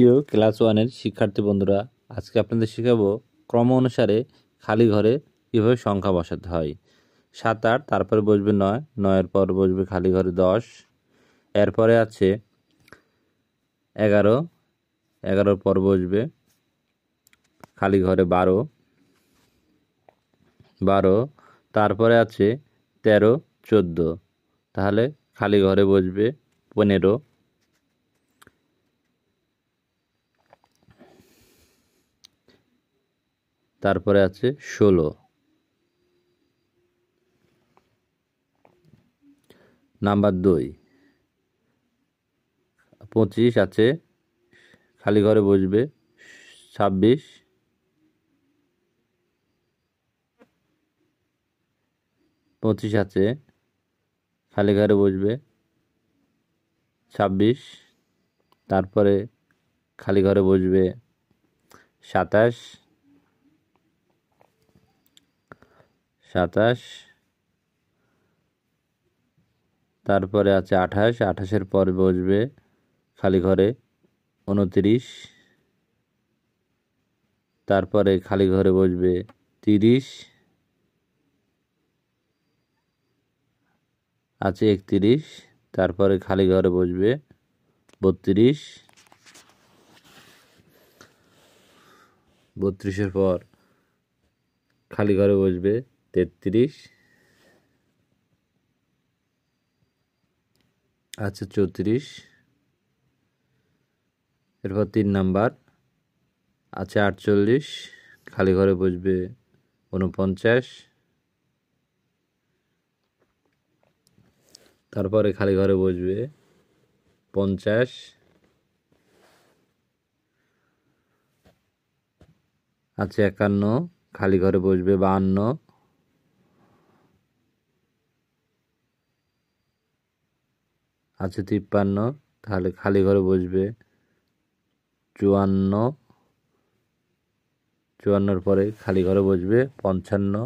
প্রিয় ক্লাস ওয়ানের শিক্ষার্থী বন্ধুরা, আজকে আপনাদের শেখাবো ক্রম অনুসারে খালি ঘরে কীভাবে সংখ্যা বসাতে হয়। 7 8, তারপরে বসবে 9, 9-এর পর বসবে খালি ঘরে 10, এরপরে আছে 11, 11-র পর বসবে খালি ঘরে 12, 12, তারপরে আছে 13, 14, তাহলে খালি ঘরে বসবে 15, তারপরে আছে 16, নাম্বার 2, 25 আছে, খালি ঘরে বসবে 26, 25 আছে, খালি ঘরে বসবে 26, তারপরে খালি ঘরে বসবে 27, 27, তারপরে আছে 28, 28-এর পর বসবে খালি ঘরে 29, তারপরে খালি ঘরে বসবে 30, আছে 31, তারপরে খালি ঘরে বসবে 32, 32-এর পর খালি ঘরে বসবে 33, আছে 34, এরপর 3 নাম্বার আছে 48, খালি ঘরে বসবে 49, তারপরে খালি ঘরে বসবে 50, আছে 51, খালি ঘরে বসবে 52, আছে 53, তাহলে খালি ঘরে বসবে 54, 54-এর পরে খালি ঘরে বসবে 55,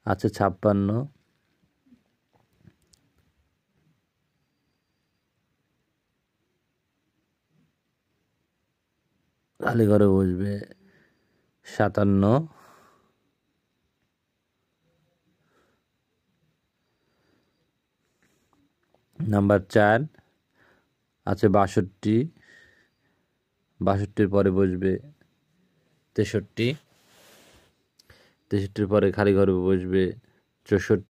আছে 56, খালি ঘরে বসবে 57, নাম্বার 4 আছে 62, 62-র পরে বসবে 63, 63-র পরে খালি ঘরে বসবে 64,